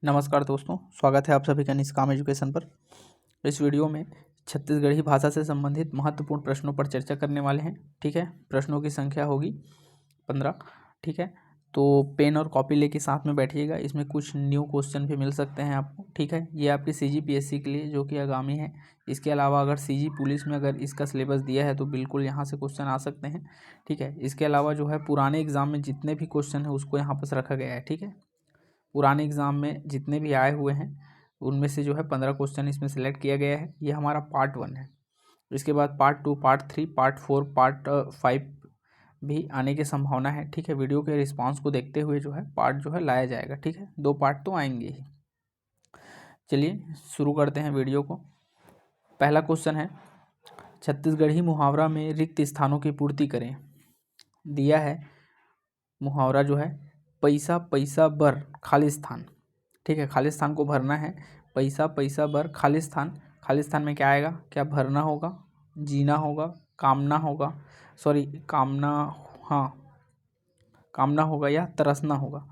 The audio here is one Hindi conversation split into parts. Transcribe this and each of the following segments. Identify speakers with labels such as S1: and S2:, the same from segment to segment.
S1: नमस्कार दोस्तों, स्वागत है आप सभी का निष्काम एजुकेशन पर। इस वीडियो में छत्तीसगढ़ी भाषा से संबंधित महत्वपूर्ण प्रश्नों पर चर्चा करने वाले हैं। ठीक है, प्रश्नों की संख्या होगी 15। ठीक है, तो पेन और कॉपी लेके साथ में बैठिएगा। इसमें कुछ न्यू क्वेश्चन भी मिल सकते हैं आपको। ठीक है, ये आपकी CGPSC के लिए जो कि आगामी है। इसके अलावा अगर CG पुलिस में अगर इसका सिलेबस दिया है तो बिल्कुल यहाँ से क्वेश्चन आ सकते हैं। ठीक है, इसके अलावा जो है पुराने एग्जाम में जितने भी क्वेश्चन है उसको यहाँ पर रखा गया है। ठीक है, पुराने एग्ज़ाम में जितने भी आए हुए हैं उनमें से जो है 15 क्वेश्चन इसमें सेलेक्ट किया गया है। ये हमारा पार्ट 1 है। इसके बाद पार्ट 2, पार्ट 3, पार्ट 4, पार्ट 5 भी आने की संभावना है। ठीक है, वीडियो के रिस्पांस को देखते हुए जो है पार्ट जो है लाया जाएगा। ठीक है, 2 पार्ट तो आएंगे ही। चलिए शुरू करते हैं वीडियो को। पहला क्वेश्चन है, छत्तीसगढ़ी मुहावरा में रिक्त स्थानों की पूर्ति करें। दिया है मुहावरा जो है, पैसा पैसा बर खालिस्तान। ठीक है, खालिस्तान को भरना है। पैसा पैसा बर खालिस्तान। खालिस्तान में क्या आएगा? क्या भरना होगा, जीना होगा, कामना होगा, सॉरी कामना, हाँ कामना होगा या तरसना होगा।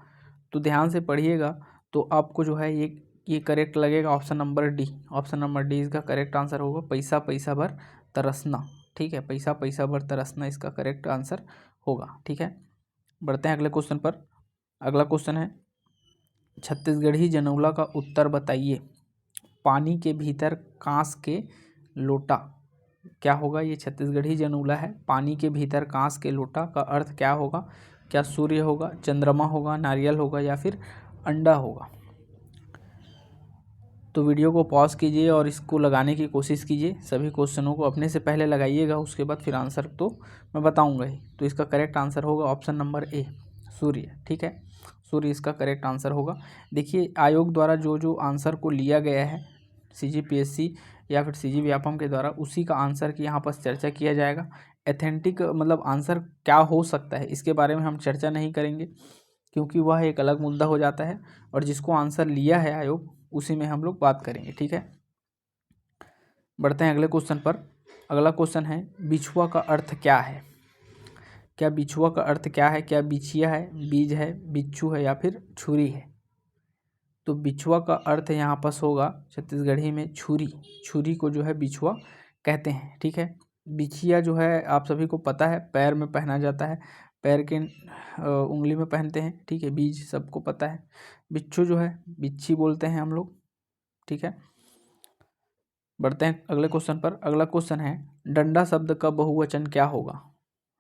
S1: तो ध्यान से पढ़िएगा तो आपको जो है ये करेक्ट लगेगा। Option number D, option number D इसका करेक्ट आंसर होगा, पैसा पैसा भर तरसना। ठीक है, पैसा पैसा भर तरसना इसका करेक्ट आंसर होगा। ठीक है, बढ़ते हैं अगले क्वेश्चन पर। अगला क्वेश्चन है, छत्तीसगढ़ी जनौला का उत्तर बताइए। पानी के भीतर कांस के लोटा। क्या होगा? ये छत्तीसगढ़ी जनौला है। पानी के भीतर कांस के लोटा का अर्थ क्या होगा? क्या सूर्य होगा, चंद्रमा होगा, नारियल होगा या फिर अंडा होगा? तो वीडियो को पॉज कीजिए और इसको लगाने की कोशिश कीजिए। सभी क्वेश्चनों को अपने से पहले लगाइएगा, उसके बाद फिर आंसर तो मैं बताऊंगा ही। तो इसका करेक्ट आंसर होगा ऑप्शन नंबर ए, सूर्य। ठीक है, सूर्य इसका करेक्ट आंसर होगा। देखिए, आयोग द्वारा जो जो आंसर को लिया गया है CGPSC या फिर CG व्यापम के द्वारा, उसी का आंसर की यहाँ पर चर्चा किया जाएगा। एथेंटिक मतलब आंसर क्या हो सकता है इसके बारे में हम चर्चा नहीं करेंगे, क्योंकि वह एक अलग मुद्दा हो जाता है। और जिसको आंसर लिया है आयोग, उसी में हम लोग बात करेंगे। ठीक है, बढ़ते हैं अगले क्वेश्चन पर। अगला क्वेश्चन है, बिछुआ का अर्थ क्या है? क्या बिछुआ का अर्थ क्या है? क्या बिछिया है, बीज है, बिच्छू है या फिर छुरी है? तो बिछुआ का अर्थ यहाँ पर होगा छत्तीसगढ़ी में छुरी। छुरी को जो है बिछुआ कहते हैं। ठीक है, बिछिया जो है आप सभी को पता है पैर में पहना जाता है, पैर के उंगली में पहनते हैं। ठीक है, बीज सबको पता है। बिच्छू जो है बिच्छी बोलते हैं हम लोग। ठीक है, बढ़ते हैं अगले क्वेश्चन पर। अगला क्वेश्चन है, डंडा शब्द का बहुवचन क्या होगा?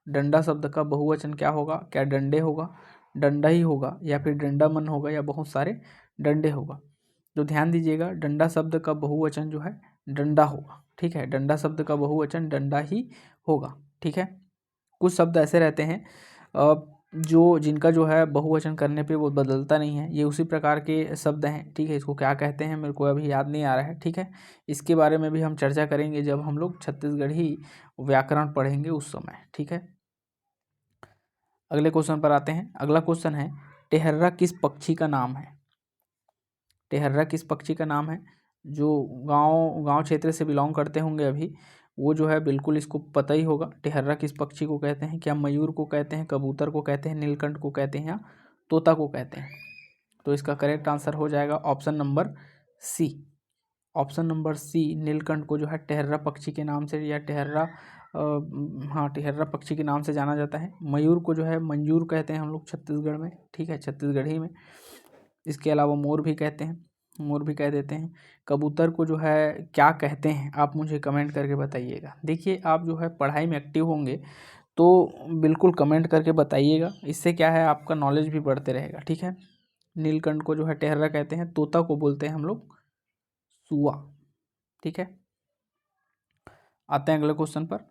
S1: डंडा शब्द का बहुवचन क्या होगा? क्या डंडे होगा, डंडा ही होगा या फिर डंडा मन होगा या बहुत सारे डंडे होगा? तो ध्यान दीजिएगा, डंडा शब्द का बहुवचन जो है डंडा होगा। ठीक है, डंडा शब्द का बहुवचन डंडा ही होगा। ठीक है, कुछ शब्द ऐसे रहते हैं जो जिनका जो है बहुवचन करने पे वो बदलता नहीं है। ये उसी प्रकार के शब्द हैं। ठीक है, इसको क्या कहते हैं मेरे को अभी याद नहीं आ रहा है। ठीक है, इसके बारे में भी हम चर्चा करेंगे जब हम लोग छत्तीसगढ़ी व्याकरण पढ़ेंगे उस समय। ठीक है, अगले क्वेश्चन पर आते हैं। अगला क्वेश्चन है, टेहर्रा किस पक्षी का नाम है? टेहर्रा किस पक्षी का नाम है? जो गांव गांव क्षेत्र से बिलोंग करते होंगे अभी, वो जो है बिल्कुल इसको पता ही होगा। टेहर्रा किस पक्षी को कहते हैं? क्या मयूर को कहते हैं, कबूतर को कहते हैं, नीलकंठ को कहते हैं या तोता को कहते हैं? तो इसका करेक्ट आंसर हो जाएगा option number C. Option number C, Neelkanth को जो है टेहर्रा पक्षी के नाम से या टेहर्रा हाँ टेहर्रा पक्षी के नाम से जाना जाता है। मयूर को जो है मंजूर कहते हैं हम लोग छत्तीसगढ़ में। ठीक है, छत्तीसगढ़ी में। इसके अलावा मोर भी कहते हैं, मोर भी कह देते हैं। कबूतर को जो है क्या कहते हैं आप मुझे कमेंट करके बताइएगा। देखिए, आप जो है पढ़ाई में एक्टिव होंगे तो बिल्कुल कमेंट करके बताइएगा। इससे क्या है, आपका नॉलेज भी बढ़ते रहेगा। ठीक है, नीलकंठ को जो है टेहरा कहते हैं, तोता को बोलते हैं हम लोग सुआ। ठीक है, आते हैं अगले क्वेश्चन पर।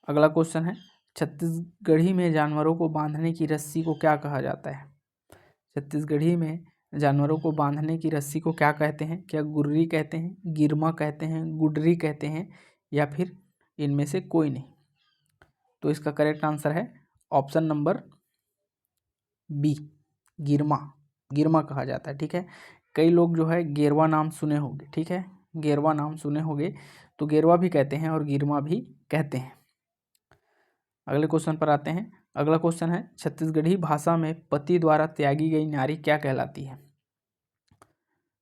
S1: अगला क्वेश्चन है, छत्तीसगढ़ी में जानवरों को बांधने की रस्सी को क्या कहा जाता है? छत्तीसगढ़ी में जानवरों को बांधने की रस्सी को क्या कहते हैं? क्या गुर्री कहते हैं, गिरमा कहते हैं, गुडरी कहते हैं या फिर इनमें से कोई नहीं? तो इसका करेक्ट आंसर है ऑप्शन नंबर बी, गिरमा। गिरमा कहा जाता है। ठीक है, कई लोग जो है गेरवा नाम सुने होंगे। ठीक है, गेरवा नाम सुने होंगे, तो गेरवा भी कहते हैं और गिरमा भी कहते हैं। अगले क्वेश्चन पर आते हैं। अगला क्वेश्चन है, छत्तीसगढ़ी भाषा में पति द्वारा त्यागी गई नारी क्या कहलाती है?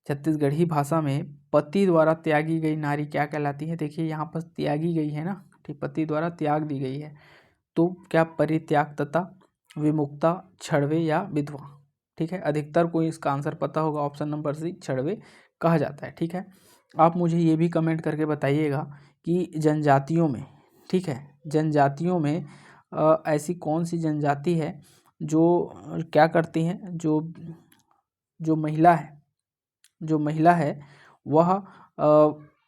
S1: छत्तीसगढ़ी भाषा में पति द्वारा त्यागी गई नारी क्या कहलाती है? देखिए यहाँ पर त्यागी गई है ना, ठीक, पति द्वारा त्याग दी गई है, तो क्या परित्याक्तता, विमुक्ता, छड़वे या विधवा? ठीक है, अधिकतर को इसका आंसर पता होगा, ऑप्शन नंबर सी छड़वे कहा जाता है। ठीक है, आप मुझे ये भी कमेंट करके बताइएगा कि जनजातियों में, ठीक है, जनजातियों में ऐसी कौन सी जनजाति है जो क्या करती हैं, जो महिला है वह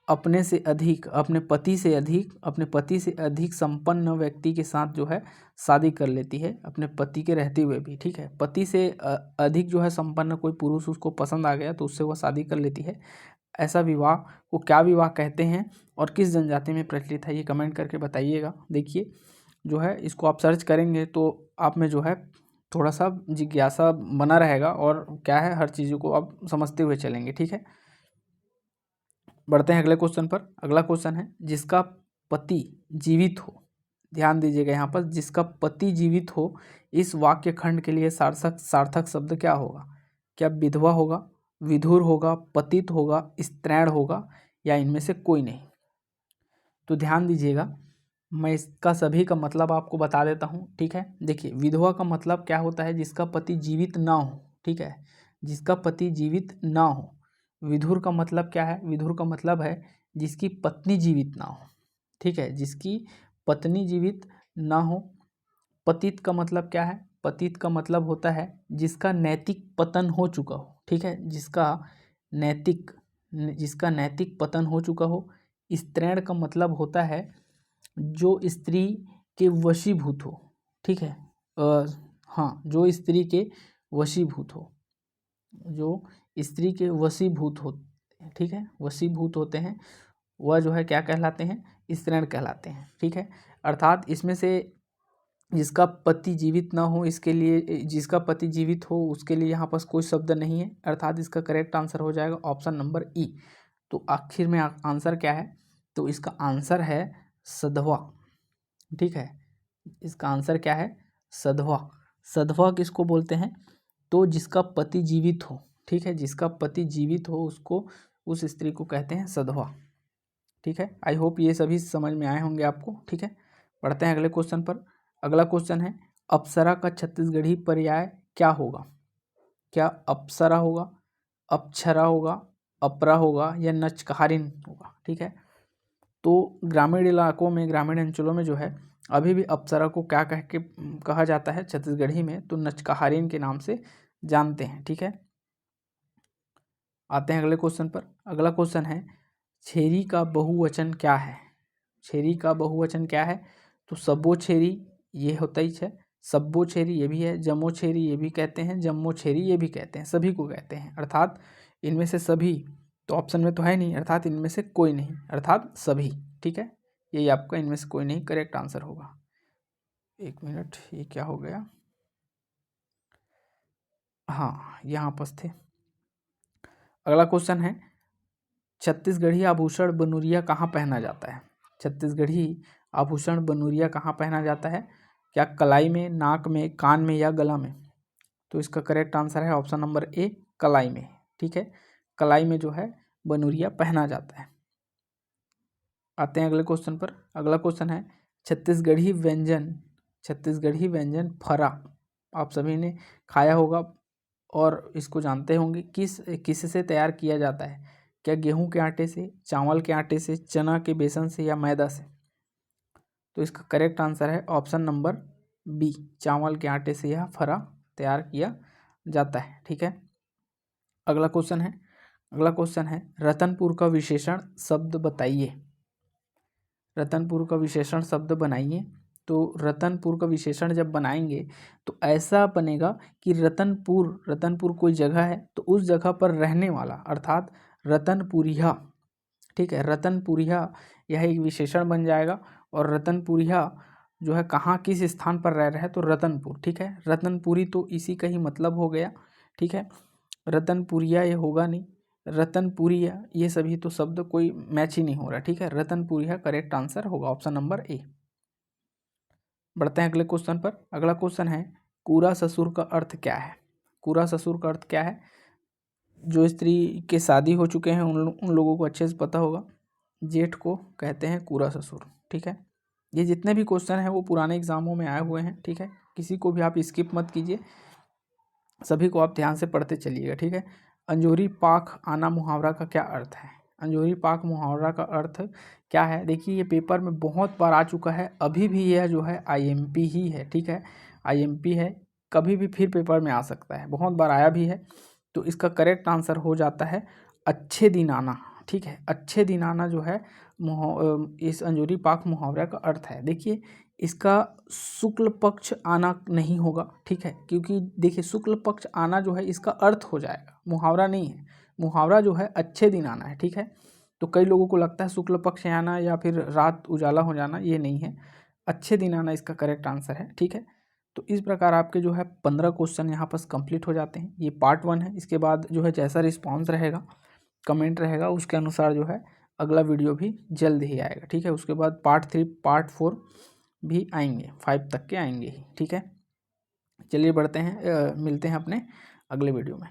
S1: अपने से अधिक, अपने पति से अधिक संपन्न व्यक्ति के साथ जो है शादी कर लेती है, अपने पति के रहते हुए भी। ठीक है, पति से अधिक जो है संपन्न कोई पुरुष उसको पसंद आ गया तो उससे वह शादी कर लेती है। ऐसा विवाह को क्या विवाह कहते हैं और किस जनजाति में प्रचलित है, ये कमेंट करके बताइएगा। देखिए जो है इसको आप सर्च करेंगे तो आप में जो है थोड़ा सा जिज्ञासा बना रहेगा और क्या है, हर चीज़ों को आप समझते हुए चलेंगे। ठीक है, बढ़ते हैं अगले क्वेश्चन पर। अगला क्वेश्चन है, जिसका पति जीवित हो, ध्यान दीजिएगा यहाँ पर, जिसका पति जीवित हो, इस वाक्य खंड के लिए सार्थक शब्द क्या होगा? क्या विधवा होगा, विधुर होगा, पतित होगा, स्त्रैण होगा या इनमें से कोई नहीं? तो ध्यान दीजिएगा, मैं इसका सभी का मतलब आपको बता देता हूँ। ठीक है, देखिए विधवा का मतलब क्या होता है? जिसका पति जीवित ना हो। ठीक है, जिसका पति जीवित ना हो। विधुर का मतलब क्या है? विधुर का मतलब है जिसकी पत्नी जीवित ना हो। ठीक है, जिसकी पत्नी जीवित ना हो। पतित का मतलब क्या है? पतित का मतलब होता है जिसका नैतिक पतन हो चुका हो। ठीक है, जिसका नैतिक पतन हो चुका हो। स्त्रैण का मतलब होता है जो स्त्री के वशीभूत हो। ठीक है, हाँ, जो स्त्री के वशीभूत हो, जो स्त्री के वशीभूत हो, ठीक है, वशीभूत होते हैं, वह जो है क्या कहलाते हैं? स्त्रैण कहलाते हैं। ठीक है, अर्थात इसमें से जिसका पति जीवित ना हो, इसके लिए, जिसका पति जीवित हो उसके लिए यहाँ पास कोई शब्द नहीं है, अर्थात इसका करेक्ट आंसर हो जाएगा ऑप्शन नंबर ई। तो आखिर में आंसर क्या है? तो इसका आंसर है सधवा। ठीक है, इसका आंसर क्या है? सधवा। सधवा किसको बोलते हैं? तो जिसका पति जीवित हो। ठीक है, जिसका पति जीवित हो उसको, उस स्त्री को कहते हैं सधवा। ठीक है, आई होप ये सभी समझ में आए होंगे आपको। ठीक है, पढ़ते हैं अगले क्वेश्चन पर। अगला क्वेश्चन है, अप्सरा का छत्तीसगढ़ी पर्याय क्या होगा? क्या अप्सरा होगा, अप्सरा होगा, अपरा होगा या नचकहारिन होगा? ठीक है, तो ग्रामीण इलाकों में, ग्रामीण अंचलों में जो है अभी भी अप्सरा को क्या कहा जाता है छत्तीसगढ़ी में? तो नचकहारिन के नाम से जानते हैं। ठीक है, आते हैं अगले क्वेश्चन पर। अगला क्वेश्चन है, छेरी का बहुवचन क्या है? छेरी का बहुवचन क्या है? तो सब्बो छेरी ये होता ही है, सब्बो छेरी ये भी है, जम्मो छेरी ये भी कहते हैं, जम्मो छेरी ये भी कहते हैं, सभी को कहते हैं, अर्थात इनमें से सभी। तो ऑप्शन में तो है नहीं, अर्थात इनमें से कोई नहीं, अर्थात सभी। ठीक है, यही आपका इनमें से कोई नहीं करेक्ट आंसर होगा। एक मिनट, ये क्या हो गया? हाँ, यहाँ पर थे। अगला क्वेश्चन है, छत्तीसगढ़ी आभूषण बनूरिया कहाँ पहना जाता है? छत्तीसगढ़ी आभूषण बनूरिया कहाँ पहना जाता है? क्या कलाई में, नाक में, कान में या गला में? तो इसका करेक्ट आंसर है ऑप्शन नंबर ए, कलाई में। ठीक है, कलाई में जो है बनूरिया पहना जाता है। आते हैं अगले क्वेश्चन पर। अगला क्वेश्चन है, छत्तीसगढ़ी व्यंजन फरा आप सभी ने खाया होगा और इसको जानते होंगे, किस से तैयार किया जाता है? क्या गेहूं के आटे से, चावल के आटे से, चना के बेसन से या मैदा से? तो इसका करेक्ट आंसर है ऑप्शन नंबर बी, चावल के आटे से यह फरा तैयार किया जाता है। ठीक है, अगला क्वेश्चन है, रतनपुर का विशेषण शब्द बताइए। रतनपुर का विशेषण शब्द बनाइए। तो रतनपुर का विशेषण जब बनाएंगे तो ऐसा बनेगा कि रतनपुर कोई जगह है तो उस जगह पर रहने वाला, अर्थात रतनपुरिया। ठीक है, रतनपुरिया यह एक विशेषण बन जाएगा। और रतनपुरिया जो है कहाँ, किस स्थान पर रह रहा है? तो रतनपुर। ठीक है, रतनपुरी तो इसी का ही मतलब हो गया। ठीक है, रतनपुरिया ये होगा नहीं, रतनपुरिया ये सभी तो शब्द कोई मैच ही नहीं हो रहा। ठीक है, रतनपुरिया करेक्ट आंसर होगा ऑप्शन नंबर ए। बढ़ते हैं अगले क्वेश्चन पर। अगला क्वेश्चन है, कूरा ससुर का अर्थ क्या है? कूरा ससुर का अर्थ क्या है? जो स्त्री के शादी हो चुके हैं उन लोगों को अच्छे से पता होगा। जेठ को कहते हैं कूरा ससुर, ठीक है। ये जितने भी क्वेश्चन हैं वो पुराने एग्जामों में आए हुए हैं, ठीक है। किसी को भी आप स्किप मत कीजिए, सभी को आप ध्यान से पढ़ते चलिएगा, ठीक है। अंजोरी पाख आना मुहावरा का क्या अर्थ है? अंजोरी पाख मुहावरा का अर्थ क्या है? देखिए ये पेपर में बहुत बार आ चुका है, अभी भी यह जो है आईएमपी ही है, ठीक है। आईएमपी है, कभी भी फिर पेपर में आ सकता है, बहुत बार आया भी है। तो इसका करेक्ट आंसर हो जाता है अच्छे दिन आना, ठीक है। अच्छे दिन आना जो है इस अंजोरी पाख मुहावरा का अर्थ है। देखिए इसका शुक्ल पक्ष आना नहीं होगा, ठीक है, क्योंकि देखिए शुक्ल पक्ष आना जो है इसका अर्थ हो जाएगा, मुहावरा नहीं है। मुहावरा जो है अच्छे दिन आना है, ठीक है। तो कई लोगों को लगता है शुक्ल पक्ष आना या फिर रात उजाला हो जाना, ये नहीं है, अच्छे दिन आना इसका करेक्ट आंसर है, ठीक है। तो इस प्रकार आपके जो है 15 क्वेश्चन यहाँ पर कंप्लीट हो जाते हैं। ये पार्ट 1 है। इसके बाद जो है जैसा रिस्पॉन्स रहेगा, कमेंट रहेगा, उसके अनुसार जो है अगला वीडियो भी जल्द ही आएगा, ठीक है। उसके बाद पार्ट 3 पार्ट 4 भी आएंगे, 5 तक के आएंगे ही, ठीक है। चलिए बढ़ते हैं, मिलते हैं अपने अगले वीडियो में।